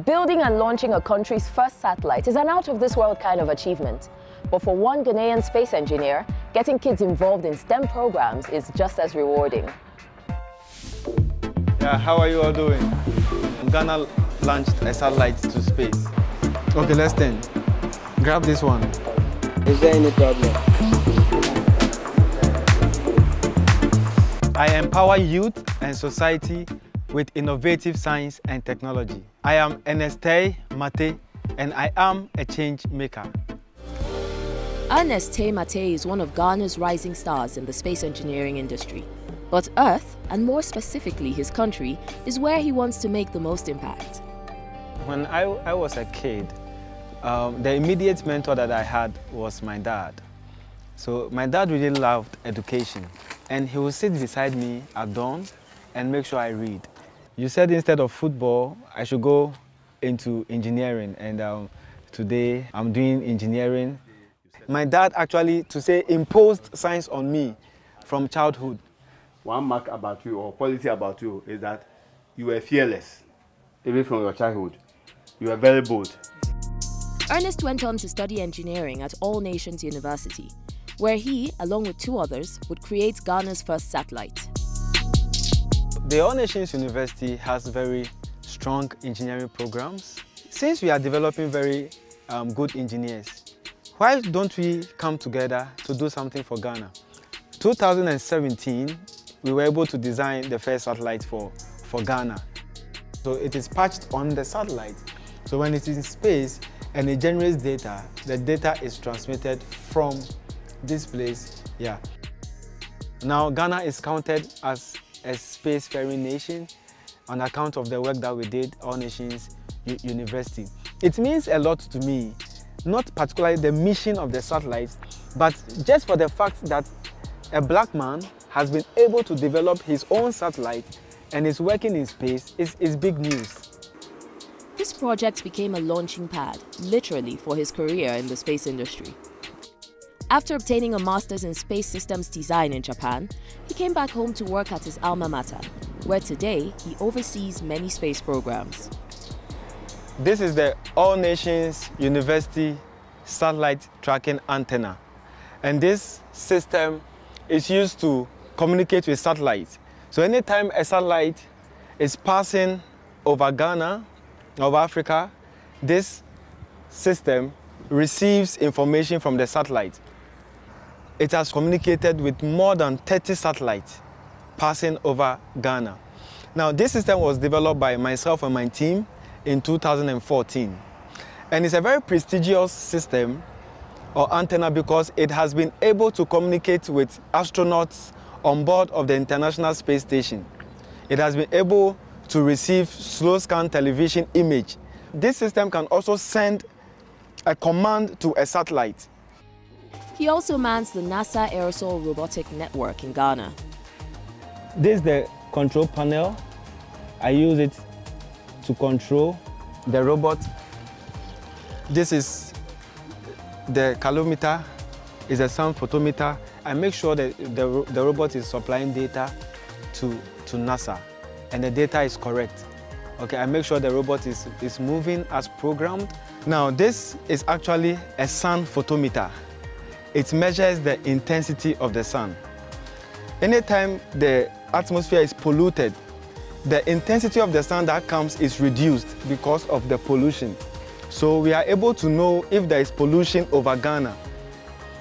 Building and launching a country's first satellite is an out-of-this-world kind of achievement. But for one Ghanaian space engineer, getting kids involved in STEM programs is just as rewarding. Yeah, how are you all doing? Ghana launched a satellite to space. Okay, let's stand. Grab this one. Is there any problem? I empower youth and society with innovative science and technology. I am Ernest T Mattei, and I am a change maker. Ernest T Mattei is one of Ghana's rising stars in the space engineering industry. But Earth, and more specifically his country, is where he wants to make the most impact. When I was a kid, the immediate mentor that I had was my dad. So my dad really loved education, and he would sit beside me at dawn and make sure I read. You said instead of football, I should go into engineering, and today I'm doing engineering. My dad actually, to say, imposed science on me from childhood. One mark about you or quality about you is that you were fearless, even from your childhood. You were very bold. Ernest went on to study engineering at All Nations University, where he, along with two others, would create Ghana's first satellite. The All Nations University has very strong engineering programs. Since we are developing very good engineers, why don't we come together to do something for Ghana? 2017, we were able to design the first satellite for Ghana. So it is patched on the satellite. So when it is in space and it generates data, the data is transmitted from this place. Yeah. Now Ghana is counted as a spacefaring nation on account of the work that we did, All Nations University. It means a lot to me, not particularly the mission of the satellite, but just for the fact that a black man has been able to develop his own satellite and is working in space is big news. This project became a launching pad, literally, for his career in the space industry. After obtaining a master's in space systems design in Japan, he came back home to work at his alma mater, where today he oversees many space programs. This is the All Nations University satellite tracking antenna, and this system is used to communicate with satellites. So anytime a satellite is passing over Ghana, over Africa, this system receives information from the satellite. It has communicated with more than 30 satellites passing over Ghana. Now, this system was developed by myself and my team in 2014. And it's a very prestigious system or antenna because it has been able to communicate with astronauts on board of the International Space Station. It has been able to receive slow scan television image. This system can also send a command to a satellite. He also mans the NASA Aerosol Robotic Network in Ghana. This is the control panel. I use it to control the robot. This is the calorimeter, is a sound photometer. I make sure that the robot is supplying data to NASA and the data is correct. Okay, I make sure the robot is moving as programmed. Now this is actually a sun photometer. It measures the intensity of the sun. Anytime the atmosphere is polluted, the intensity of the sun that comes is reduced because of the pollution. So we are able to know if there is pollution over Ghana.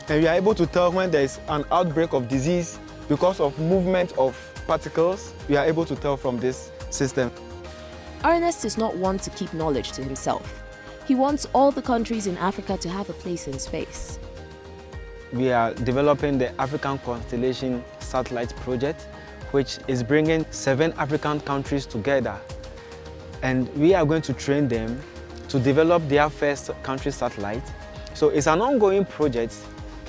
And we are able to tell when there is an outbreak of disease because of movement of particles. We are able to tell from this system. Ernest is not one to keep knowledge to himself. He wants all the countries in Africa to have a place in space. We are developing the African Constellation satellite project, which is bringing 7 African countries together. And we are going to train them to develop their first country satellite. So it's an ongoing project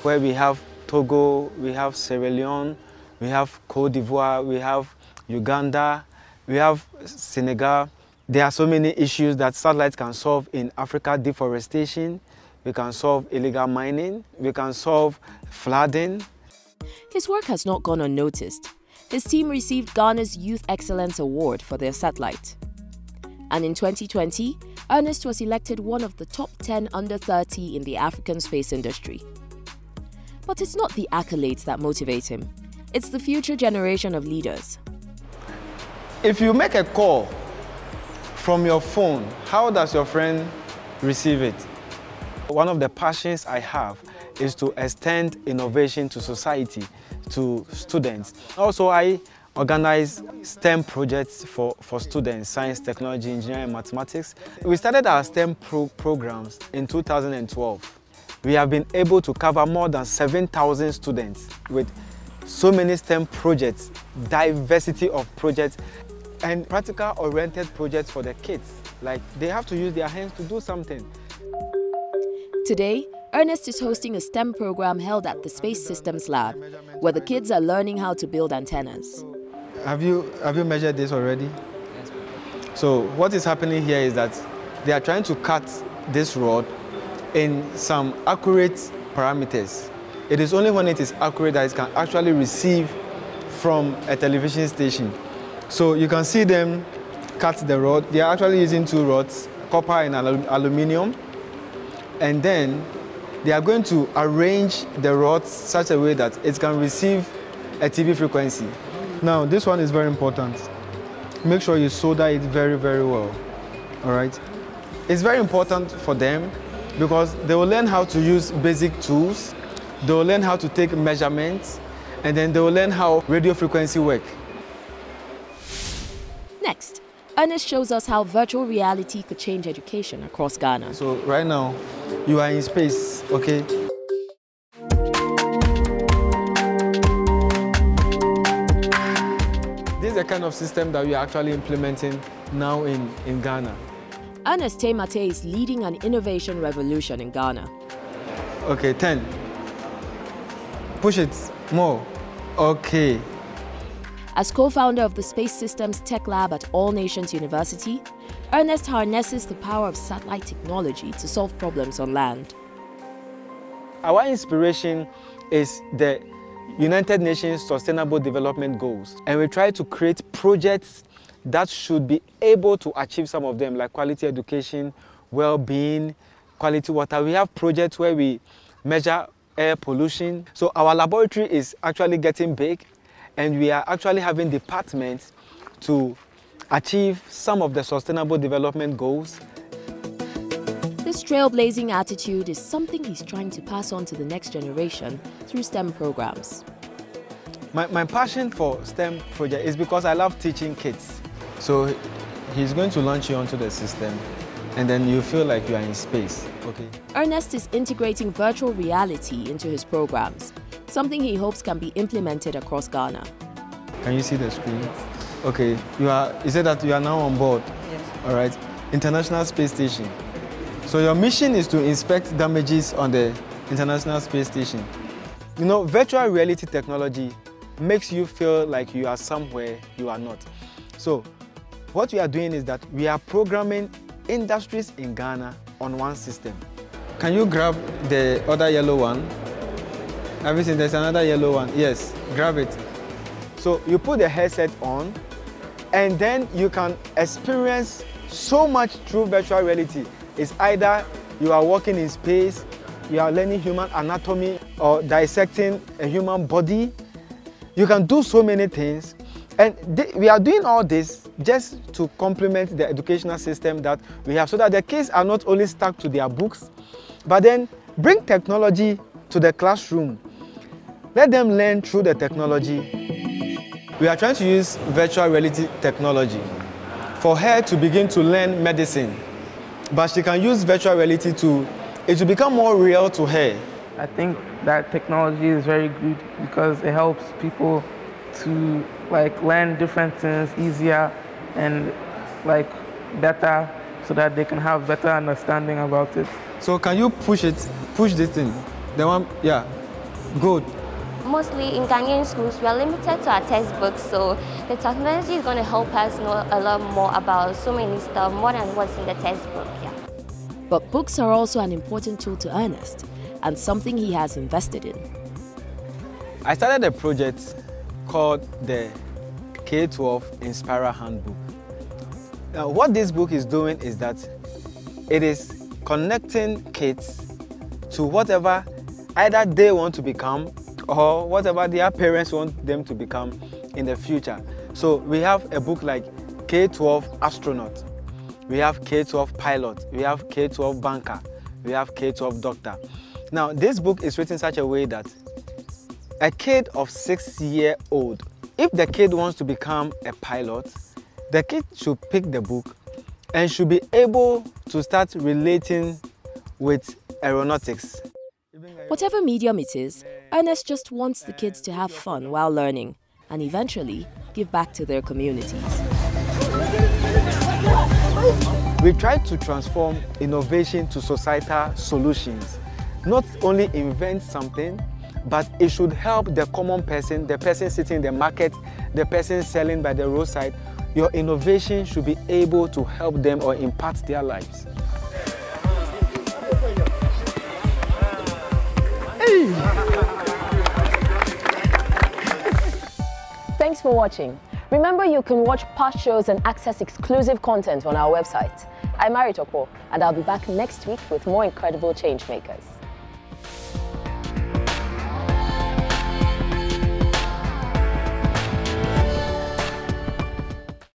where we have Togo, we have Sierra Leone, we have Cote d'Ivoire, we have Uganda, we have Senegal. There are so many issues that satellites can solve in Africa: deforestation, we can solve illegal mining, we can solve flooding. His work has not gone unnoticed. His team received Ghana's Youth Excellence Award for their satellite. And in 2020, Ernest was elected one of the top 10 under 30 in the African space industry. But it's not the accolades that motivate him. It's the future generation of leaders. If you make a call from your phone, how does your friend receive it? One of the passions I have is to extend innovation to society, to students. Also, I organize STEM projects for students, science, technology, engineering, and mathematics. We started our STEM programs in 2012. We have been able to cover more than 7,000 students with so many STEM projects, diversity of projects, and practical-oriented projects for the kids. Like, they have to use their hands to do something. Today, Ernest is hosting a STEM program held at the Space Systems Lab, where the kids are learning how to build antennas. Have you measured this already? So what is happening here is that they are trying to cut this rod in some accurate parameters. It is only when it is accurate that it can actually receive from a television station. So you can see them cut the rod. They are actually using two rods, copper and aluminum. And then they are going to arrange the rods such a way that it can receive a TV frequency. Now, this one is very important. Make sure you solder it very, very well. All right? It's very important for them because they will learn how to use basic tools. They will learn how to take measurements, and then they will learn how radio frequency work. Next, Ernest shows us how virtual reality could change education across Ghana. So right now, you are in space, okay? This is the kind of system that we are actually implementing now in Ghana. Ernest T Mattei is leading an innovation revolution in Ghana. Okay, 10. Push it more. Okay. As co-founder of the Space Systems Tech Lab at All Nations University, Ernest harnesses the power of satellite technology to solve problems on land. Our inspiration is the United Nations Sustainable Development Goals, and we try to create projects that should be able to achieve some of them, like quality education, well-being, quality water. We have projects where we measure air pollution. So our laboratory is actually getting big, and we are actually having departments to achieve some of the Sustainable Development Goals. This trailblazing attitude is something he's trying to pass on to the next generation through STEM programs. My passion for STEM project is because I love teaching kids. So he's going to launch you onto the system, and then you feel like you are in space. Okay. Ernest is integrating virtual reality into his programs, something he hopes can be implemented across Ghana. Can you see the screen? Okay, you said that you are now on board. Yes. All right, International Space Station. So your mission is to inspect damages on the International Space Station. You know, virtual reality technology makes you feel like you are somewhere you are not. So what we are doing is that we are programming industries in Ghana on one system. Can you grab the other yellow one? Everything, there's another yellow one. Yes, grab it. So you put the headset on, and then you can experience so much through virtual reality. It's either you are walking in space, you are learning human anatomy, or dissecting a human body. You can do so many things. And we are doing all this just to complement the educational system that we have, so that the kids are not only stuck to their books, but then bring technology to the classroom. Let them learn through the technology. We are trying to use virtual reality technology for her to begin to learn medicine. But she can use virtual reality it will become more real to her. I think that technology is very good because it helps people to learn different things easier and better, so that they can have better understanding about it. So can you push this thing? The one, yeah, good. Mostly in Ghanaian schools, we are limited to our textbooks, so the technology is going to help us know a lot more about so many stuff, more than what's in the textbook. Yeah. But books are also an important tool to Ernest, and something he has invested in. I started a project called the K12 Inspira Handbook. Now, what this book is doing is that it is connecting kids to whatever either they want to become or whatever their parents want them to become in the future. So we have a book like K12 Astronaut, we have K12 Pilot, we have K12 Banker, we have K12 Doctor. Now this book is written such a way that a kid of 6-year-old, if the kid wants to become a pilot, the kid should pick the book and should be able to start relating with aeronautics. Whatever medium it is, Ernest just wants the kids to have fun while learning and eventually give back to their communities. We try to transform innovation to societal solutions. Not only invent something, but it should help the common person, the person sitting in the market, the person selling by the roadside. Your innovation should be able to help them or impact their lives. Thanks for watching. Remember, you can watch past shows and access exclusive content on our website. I'm Maritoko, and I'll be back next week with more incredible changemakers.